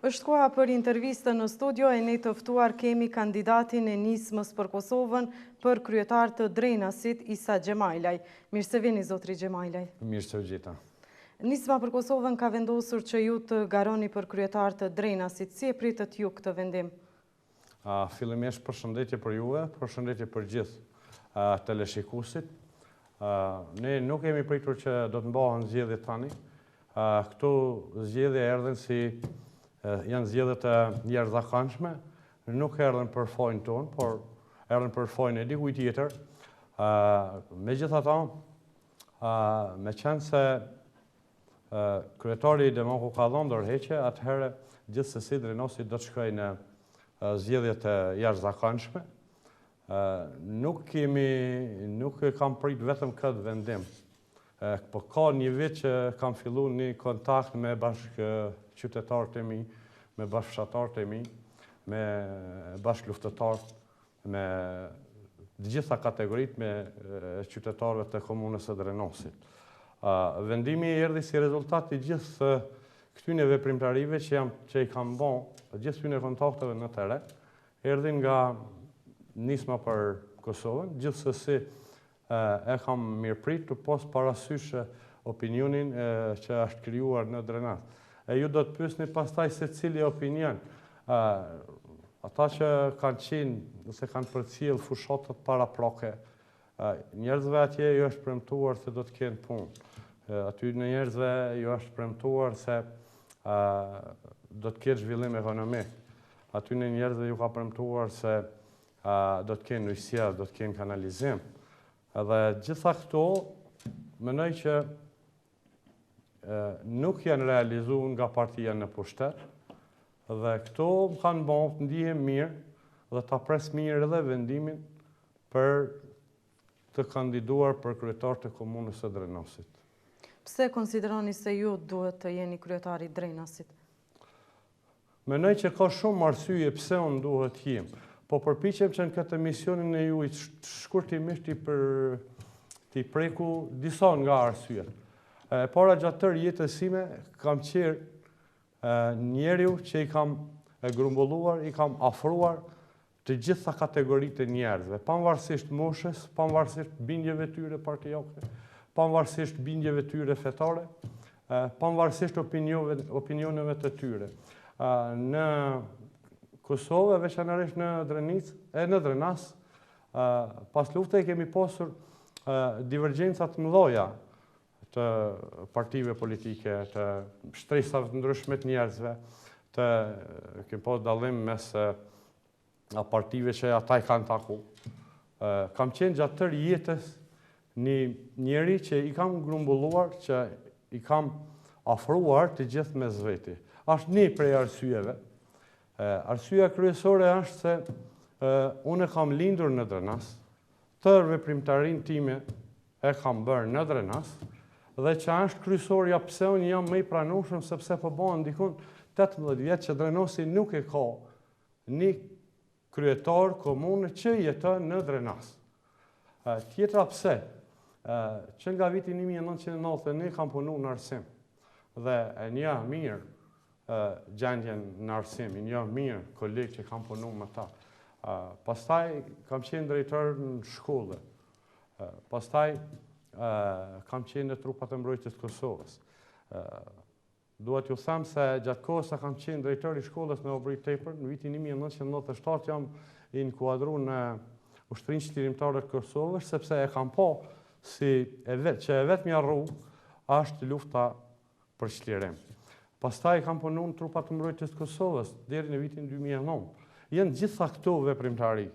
Është koha për intervistën në studio e ne të ftuar kemi kandidatin e nismës për Kosovën për kryetar të Drenasit, Isa Xhemajlaj. Mirë se vini, zotri Xhemajlaj. Mirë se u gjeta. Nisma për Kosovën ka vendosur që ju të garoni për kryetar të Drenasit. Si e pritët ju këtë vendim? Fillimisht përshëndetje për juve, përshëndetje për gjithë teleshikuesit. Ne nuk kemi pritur që do të mbahen zgjedhjet tani. Këto zgjedhje erdhen si janë zgjedhjet e jashtëzakonshme, nuk erdhen për fojnë tonë, por erdhen për fojnë e dikujt tjetër. Megjithatë, me qenë se kryetari Demoko ka dhënë dorëheqje, atëherë gjithsesi Drenosi do të shkojë në zgjedhjet e jashtëzakonshme. Nuk kam prit vetëm këtë vendim. Po ka një vit që kam fillu një kontakt me bashkëqytetarët e mi, me bashkëfshatarët e mi, me bashkëluftëtarët, me gjitha kategoritë me qytetarëve të komunës së Drenosit. Vendimi erdhi si rezultat i gjithë këtyne veprimtarive që i kam bën, gjithë këtyne kontakteve në tere, erdhin nga nisma për Kosovën, gjithsesi e kam mirëprit të pos parasysh opinionin që është krijuar në Drenat. E ju do të pyesni pastaj se cili opinion. Ata që kanë qenë, nëse kanë përcjell fushatët paraprake, njerëzve atje ju është premtuar se do të kenë punë. Aty në njerëzve ju është premtuar se do të ketë zhvillim ekonomik. Aty në njerëzve ju ka premtuar se do të kenë ujësia, do të kenë kanalizim. Edhe gjitha këto, mendoj që nuk janë realizuar nga partia në pushtet, dhe këto më kanë bërë të ndihem mirë dhe ta pres mirë edhe vendimin për të kandiduar për kryetar të komunës së Drenosit. Pse konsideroni se ju duhet të jeni kryetari i Drenasit? Mendoj që ka shumë arsye pse unë duhet jem. Po përpiqem që në këtë emisionin e ju shkurtimisht t'i preku disa nga arsyet. Para gjatë tërë jetës sime kam qenë njeriu që i kam grumbulluar, i kam afruar të gjitha kategoritë e njerëzve, pavarësisht moshës, pavarësisht bindjeve tyre partijake, pavarësisht bindjeve tyre fetare, pavarësisht opinioneve të tyre. Në Kosovë, veçanërisht në Drenas, pas lufte kemi pasur divergjencat mëdha të partive politike, të shtresave të ndryshme të njerëzve, kemi pas dallim mes partive që ata i kanë taku. Kam qenë gjatë tërë jetës një njeri që i kam grumbulluar, që i kam afruar të gjithë me zveti. Ashtë një prej arsyeve. Arsyeja kryesore është se unë kam lindur në Drenas, tërë veprimtarinë time e kam bërë në Drenas, dhe që është kryesorja pse unë jam më i pranueshëm sepse po bëhen ndikun 18 vjet që Drenosi nuk e ka një kryetar komune që jeton në Drenas. Tjetra pse, që nga viti 1991 kam punu në arsim, dhe e nja mirë gjendjen në arsim, i njoh mirë kolegë që kam punu me ta. Pastaj kam qenë drejtor në shkollë. Pastaj kam qenë në trupat e mbrojtjes të Kosovës. Duhet ju them se gjatë kohës sa kam qenë drejtor i shkollës në Obrit Tepër, në vitin 1997 jam inkuadruar në Ushtrinë Çlirimtare të Kosovës, sepse e kam pa që e vetmja rrugë është lufta për çlirim. Pastaj kam punu në trupat të mbrojtjes të Kosovës deri në vitin 2009. Janë gjitha këto veprimtari,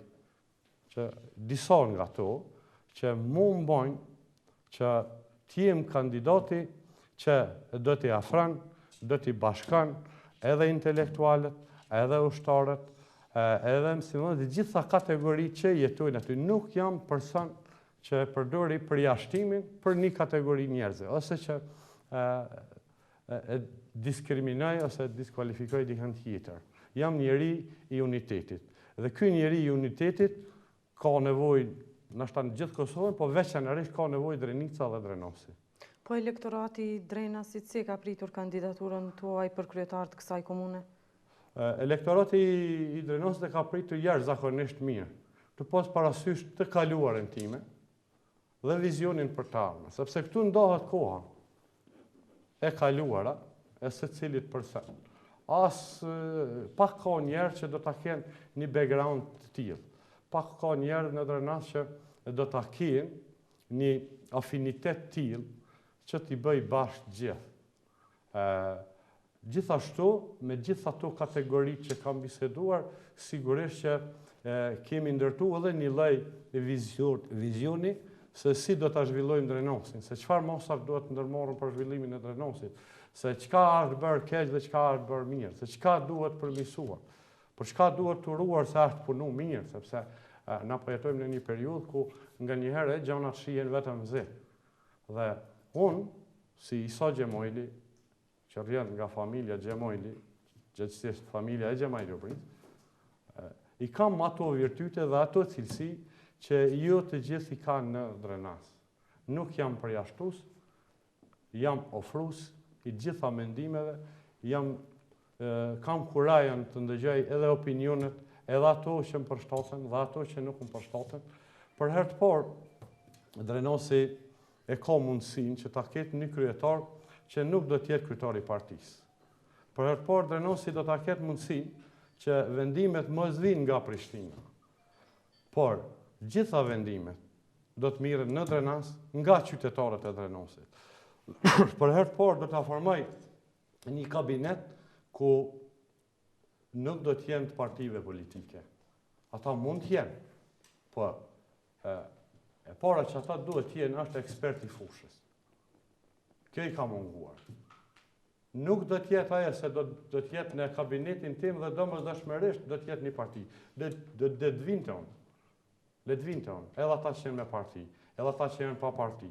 që disa nga to, që mu më bojnë që t'jem kandidati që do t'i afran, do t'i bashkan edhe intelektualet, edhe ushtarët, edhe mësimët, gjitha kategori që jetojnë aty. Nuk jam person që përdori përjashtimin për një kategori njerëzve, ose që diskriminoj ose diskualifikoj dikën tjetër. Jam njeri i unitetit. Dhe ky njeri i unitetit ka nevojë, ndoshta në gjithë Kosovën, po veçanërisht ka nevojë Drenica dhe Drenosi. Po elektorati i Drenasit si ka pritur kandidaturën tuaj për kryetar të kësaj komune? Elektorati i Drenosit e ka pritur jashtëzakonisht mirë, të pas parasysh të kaluarën time dhe vizionin për të ardhmen, sepse këtu ndohet koha e kaluara e secilit person. Pak ka njerë që do ta kenë një background të tillë. Pak ka njerë në Drenas që do ta kenë një afinitet tillë që t'i bëj bashkë gjithë. Gjithashtu, me gjithë ato kategoritë që kam biseduar, sigurisht që kemi ndërtu edhe një lloj vizioni se si do ta zhvillojmë Drenosin, se çfarë mosa duhet ndërmarrën për zhvillimin e Drenosit, se çka është bërë keq dhe çka është bërë mirë, se çka duhet përmirësuar, për çka duhet turuar se është punu mirë, sepse na po jetojmë në një periudhë ku nganjëherë gjanat shihen vetëm zi. Dhe unë, si Isa Gjemojli, që rrjen nga familja Gjemojli, gjithsesi familja e Gjemajli, i kam ato virtyte dhe ato cilësi që jo të gjithë i kanë në Drenas. Nuk jam përjashtues, jam ofrues i gjitha mendimeve, kam kurajën të ndëgjoj edhe opinionet, edhe ato që më përshtaten dhe ato që nuk më përshtaten. Për herë të parë, Drenosi e ka mundësinë që ta ketë një kryetar që nuk do të jetë kryetari i partisë. Për herë të parë, Drenosi do ta ketë mundësinë që vendimet mos vinë nga Prishtina, por gjitha vendimet do të mirën në Drenas nga qytetarët e Drenosit. Për herë të parë do ta formoj një kabinet ku nuk do të jenë të partive politike. Ata mund të jenë, po e para që ata duhet të jenë është ekspert i fushës. Kjo i ka munguar. Nuk do të jetë ajo se do të jetë në kabinetin tim dhe domosdoshmërisht do të jetë një parti. Le të vinte unë. Le të vinte unë. Edhe ata që janë me parti, edhe ata që janë pa parti,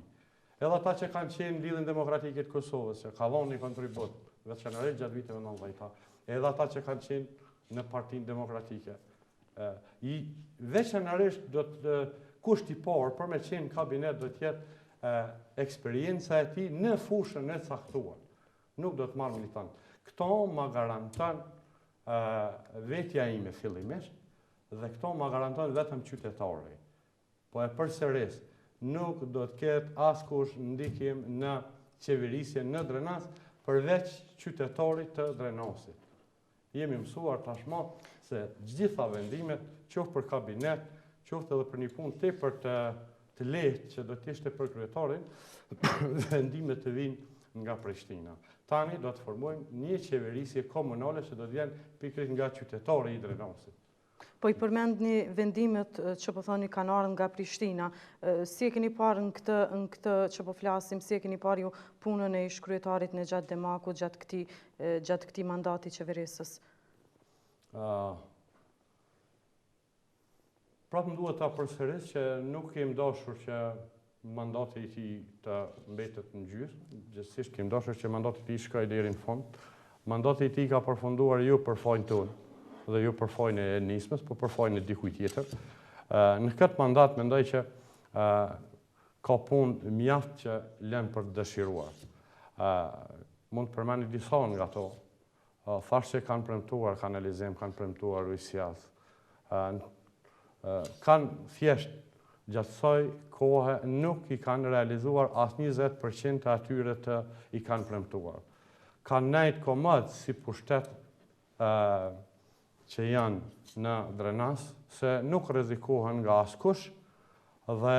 edhe ata që kanë qenë në Lidhjen Demokratike të Kosovës, që ka dhënë një kontribut, veçanërisht gjatë viteve 90-ta, edhe ata që kanë qenë në Partinë Demokratike. Veçanërisht do të kushti i parë për me qenë në kabinet do të jetë eksperjenca e tij në fushën e caktuar. Nuk do të marrë militant. Këto ma garanton vetja ime fillimisht dhe këto ma garanton vetëm qytetari. Po e përsëris, nuk do të ketë askush ndikim në qeverisje në Drenas përveç qytetarit të Drenosit. Jemi mësuar tashmë se gjitha vendimet, qoftë për kabinet, qoftë edhe për një punë tepër të lehtë që do të ishte për kryetarin, vendimet të vinë nga Prishtina. Tani do të formojmë një qeverisje komunale që do të vjen pikërisht nga qytetari i Drenosit. Po i përmendni vendimet që po thoni kanë ardhur nga Prishtina. Si e keni parë në këtë që po flasim, si e keni parë ju punën e ish-kryetarit Nexhat Demakut gjatë këtij mandati qeverisës? Prapë më duhet ta përsëris që nuk kemi dashur që mandati i tij të mbetet në gjysmë, gjithsesi kemi dashur që mandati i tij shkojë deri në fund. Mandati i tij ka përfunduar jo për fajin tonë dhe jo për fajin e nismës, por për fajin e dikujt tjetër. Në këtë mandat mendoj që ka punë mjaft që lën për të dëshiruar. Mund të përmend disa nga ato. Thashë që kanë premtuar kanalizim, kanë premtuar ujësjellje. Kanë thjesht gjatë kësaj kohe nuk i kanë realizuar as 20% të atyre të i kanë premtuar. Kanë nejt komad si pushtet që janë në Drenas, se nuk rrezikohen nga askush dhe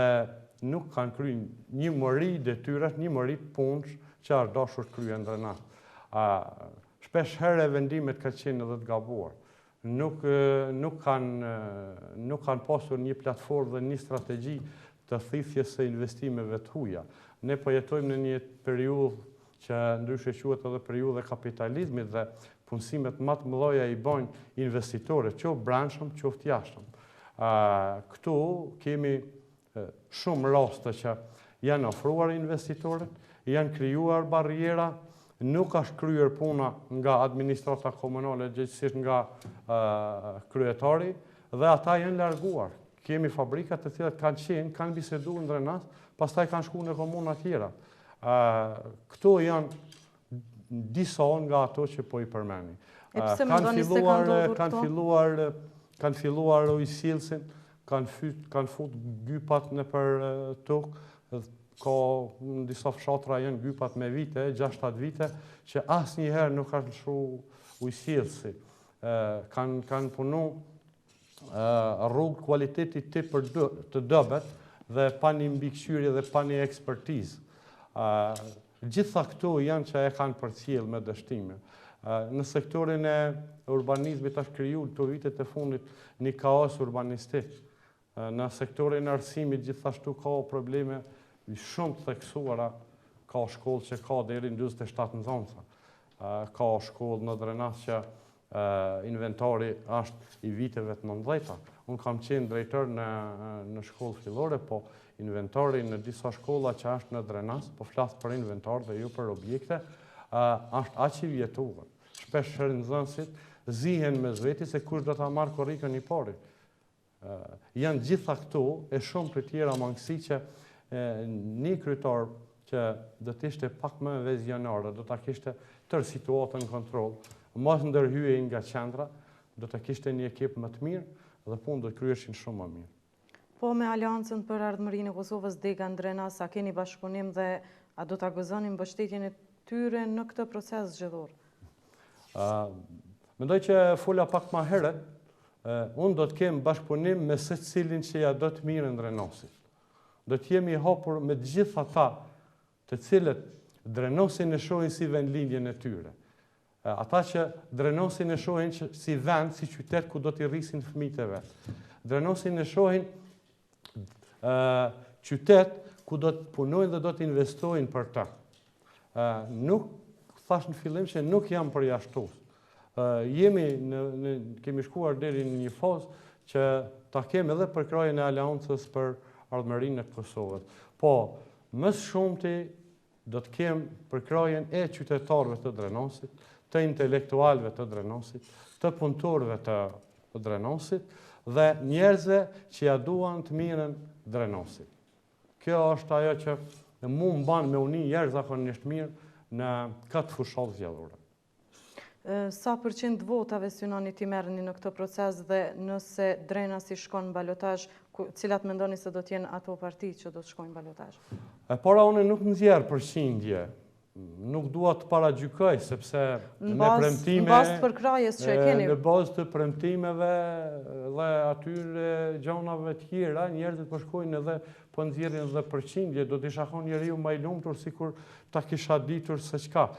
nuk kanë kryer një mëri detyrat, një mëri punësh që është dashur të kryen në Drenas. Shpesh herë vendimet kanë qenë edhe të gabuar. Nuk kanë pasur një platformë dhe një strategji të thithjes së investimeve të huaja. Ne po jetojmë në një periudhë që ndryshe quhet edhe periudha e kapitalizmit dhe punësimet më të mëdha i bojnë investitorët, qoftë brendshëm, qoftë jashtëm. Këtu kemi shumë raste që janë ofruar investitorët, janë krijuar barriera, nuk është kryer puna nga administrata komunale, gjithsesi nga kryetari, dhe ata janë larguar. Kemi fabrika të cilat kanë biseduar në Drenas, pastaj kanë shkuar në komuna tjera. Këto janë disa nga ato që po i përmeni. Kanë filluar ujësillësin, kanë fut gypat në për tokë, ka në disa fshatra janë gypat me vite, 6-7 vite, që asë njëherë nuk kanë lëshu ujësillësi. Kanë punu rrugë kualitetit të dëbet dhe pa një mbikëqyrje dhe pa një ekspertizë. Gjitha këto janë që e kanë përcjell me dështime. Në sektorin e urbanizmit është kriju të vitet e fundit një kaos urbanistik. Në sektorin e arsimit gjithashtu ka probleme shumë të theksuara, ka shkollë që ka deri në 47 nxënësa. Ka shkollë në Drenas që inventari është i viteve të 90-ta. Unë kam qenë drejtor në shkollë fillore, po inventari në disa shkolla që është në Drenas, po flasë për inventar dhe jo për objekte, është aq i vjetuar. Shpesh nxënësit zihen me zveti se kush do ta marrë korrikën i pari. Janë gjitha këto e shumë të tjera mangësi që një kryetar që do të ishte pak më vizionar, do ta kishte tërë situatën në kontroll, mos ndërhyej nga qendra, do të kishte një ekip më të mirë dhe punë do të kryeshin shumë më mirë. Po me Aleancën për Ardhmërinë e Kosovës Dega Drenas, a keni bashkëpunim dhe a do ta gëzoni mbështetjen e tyre në këtë proces zgjedhor? Mendoj që fola pak më herët, unë do të kem bashkëpunim me secilin që ja do të mirën Drenasit. Do të jemi hapur me të gjithë ata të cilët Drenasin e shohin si vendlindjen e tyre. Ata që Drenasin e shohin si vend, si qytet ku do t'i rrisin fëmijët e vet. Drenasin e shohin qytet ku do të punojnë dhe do të investojnë për ta. Nuk thash në fillim që nuk jam përjashtues. Kemi shkuar deri në një fazë që ta kemi edhe përkrajën e Aleancës për Ardhmërinë e Kosovës. Po, më shumti do të kem përkrajën e qytetarëve të Drenasit, të intelektualëve të Drenasit, të punëtorëve të Drenasit dhe njerëzve që ja duan të mirën Drenasit. Kjo është ajo që mu mban me uni jashtëzakonisht mirë në këtë fushat zgjedhore. Sa përqind votave synoni ti merrni në këtë proces dhe nëse Drenasi shkon në balotazh, cilat mendoni se do të jenë ato partitë që do të shkojnë në balotazh? Para unë nuk nxjerr përqindje. Nuk dua të paragjykoj sepse në bazë të përkrajës që e keni. Në bazë të premtimeve dhe atyre gjanave të tjera, njerëzit po shkojnë edhe po nxjerrin edhe përqindje, do të isha qenë njeriu më i lumtur sikur ta kisha ditur se çka,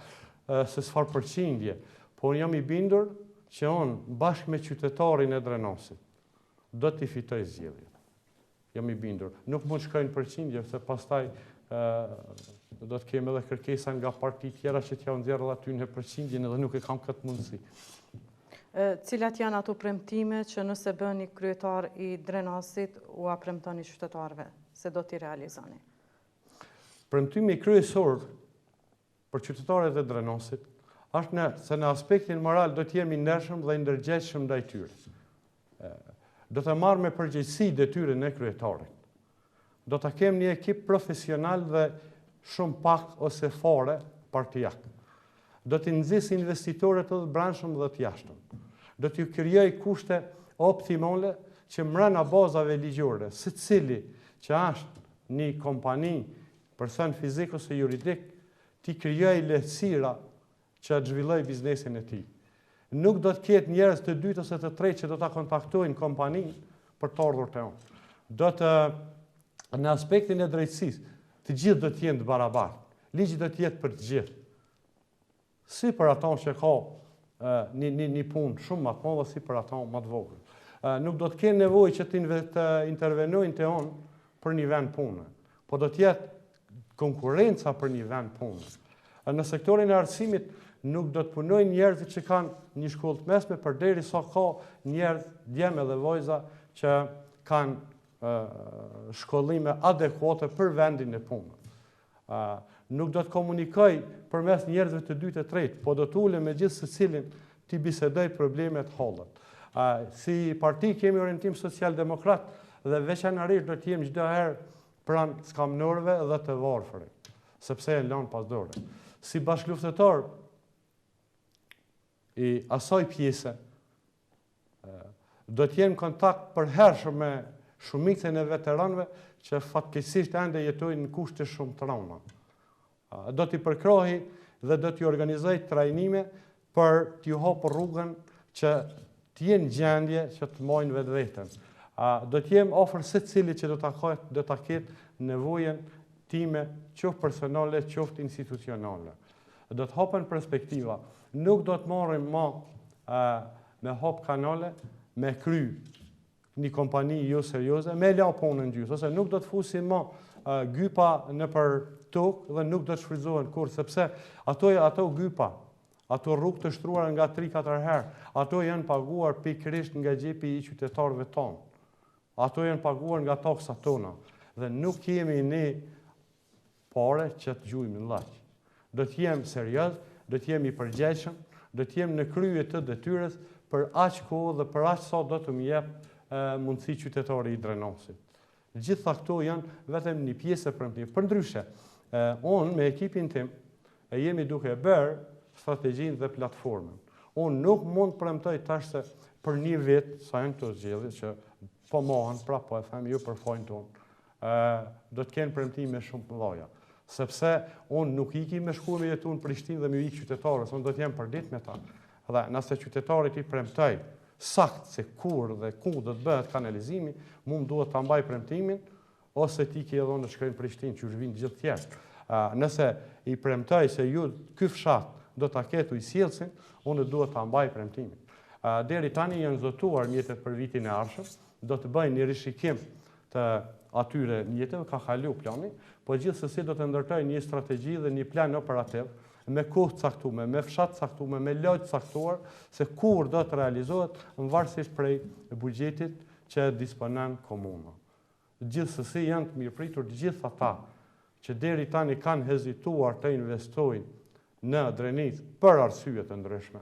se çfarë përqindje. Po unë jam i bindur që unë bashkë me qytetarin e Drenasit do t'i fitoj zgjedhjen. Jam i bindur. Nuk mund shkojnë përqindje, se pastaj do të kemi edhe kërkesa nga partitë tjera që t'ja nxjerrë aty në përqindjen edhe nuk e kam këtë mundësi. Cilat janë ato premtime që nëse bëni kryetar i Drenasit u premtoni qytetarëve se do t'i realizoni? Premtimi kryesor për qytetarët e Drenasit është se në aspektin moral do t'jemi ndershëm dhe ndërgjegjshëm ndaj tyre. Do të marrë me përgjegjësi detyrën e kryetarit. Do të kem një ekip profesional dhe shumë pak ose fare partijak. Do t'i nxis investitorët të brendshëm dhe të jashtëm. Do t'ju krijoj kushte optimale që mbrana bazave ligjore, secili që është një kompani, person fizik ose juridik, t'i krijoj lehtësira që të zhvilloj biznesin e tij. Nuk do të ketë njerëz të dytë ose të tretë që do ta kontaktojnë kompaninë për të ardhur te unë. Do të në aspektin e drejtësisë, të gjithë do të jenë të barabartë. Ligji do të jetë për të gjithë. Si për ata që ka një punë shumë më të madhe, si për ata më të vogël. Nuk do të kenë nevojë që të intervenojnë te unë për një vend pune, po do të jetë konkurrenca për një vend pune. Në sektorin e arsimit nuk do të punojnë njerëzit që kanë një shkollë të mesme, përderisa ka njerëz, djemë dhe vajza që kanë shkollime adekuate për vendin e punës. Nuk do të komunikoj përmes njerëzve të dytë e tretë, po do të ulem me gjithë secilin t'i bisedoj problemet hallet. Si parti kemi orientim social-demokrat dhe veçanërisht do të jemi çdo herë pranë skamnorëve dhe të varfërit, sepse e lanë pas dore. Si bashkëluftëtar i asaj pjese, do t'jenë kontakt përhershëm me shumicën e veteranëve që fatkeqësisht ende jetojnë në kushte shumë të rënda. Do t'i përkrohi dhe do t'i organizoj trajnime për t'ju hapur rrugën që t'jenë gjendje që të mojnë vetveten. Do t'jem ofër secili që do ta ketë nevojën time, qoftë personale, qoftë institucionale. Do të hapen perspektiva. Nuk do të marrim me hap kanale, me kry një kompani jo serioze, me la punën gjysë, ose nuk do të fusim gypa në për tokë dhe nuk do të shfrytëzohen kur, sepse ato gypa, ato rrugë të shtruara nga 3-4 herë, ato janë paguar pikërisht nga xhepi i qytetarëve tonë. Ato janë paguar nga taksat tona dhe nuk kemi ne pare që të gjujmë në llaq. Do të jem serioz, do të jem i përgjegjshëm, do të jem në krye të detyrës për aq kohë dhe për aq sa do të më jep mundësi qytetari i Drenasit. Gjitha këto janë vetëm një pjesë e premtimit. Përndryshe, unë me ekipin tim jemi duke bërë strategjinë dhe platformën. Unë nuk mund premtoj tash se për një vit, sa janë këto zgjedhje që po mohen, pra po e them ju për fajin tonë, do të kenë premtime shumë të mëdha. Sepse unë nuk iki me shku me jetu në Prishtinë dhe me ikë qytetarës, unë do të jem për ditë me ta. Dhe nëse qytetarit i premtoj sakt se kur dhe ku do të bëhet kanalizimi, mu më duhet të mbaj premtimin, ose ti ki edhe në shkrejnë Prishtinë, që zhvinë gjithë tjerë. Nëse i premtoj se ju ky fshat do të ketu i sjellsin, unë duhet të mbaj premtimin. Deri tani janë zotuar mjetet për vitin e ardhshëm, do të bëjnë një rishikim të atyre mjeteve, ka kalu plani, po gjithsesi do të ndërtoj një strategji dhe një plan operativ me kohë caktuar, me fshat caktuar, me lojë caktuar, se kur do të realizohet në varësisht prej buxhetit që disponon komuna. Gjithsesi janë të mirëpritur të gjithë ata që deri tani kanë hezituar të investojnë në Drenicë për arsye të ndryshme.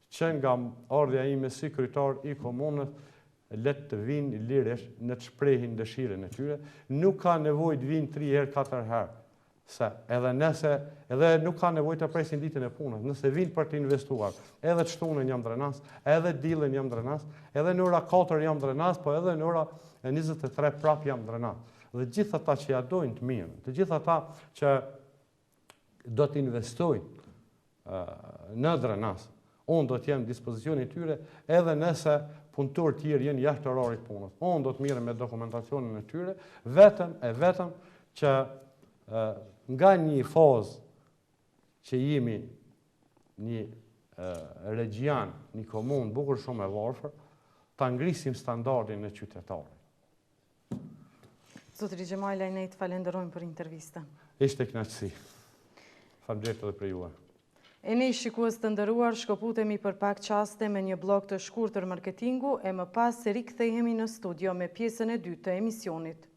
Që nga ardha ime si kryetar i komunës, letë të vinë lirisht në të shprehin dëshirën e tyre, nuk ka nevojë të vinë 3 herë, 4 herë. Edhe nuk ka nevojë të presin ditën e punës, nëse vinë për të investuar, edhe të shtunën jam Drenas, edhe dilën jam Drenas, edhe në ora 4 jam Drenas, po edhe në ora 23 prap jam Drenas. Dhe gjithë ata që ja dojnë të mirë, të gjithë ata që do të investojnë në Drenas, unë do të jem në dispozicionin tyre, edhe nëse punëtor tjerë jenë jashtë orarit punës. Unë do të mirë me dokumentacionin e tyre, vetëm që nga një fazë që jemi një regjian, një komunë bukur shumë e varfër, ta ngrisim standardin e qytetarit. Zotëri Gjemajla, ne të falenderojmë për intervistën. Ishte kënaqësi. Faleminderit edhe për juve. E ne shikues të nderuar, shkëputemi për pak qaste me një blog të shkurtër marketingu e më pas se rikthehemi në studio me pjesën e dytë të emisionit.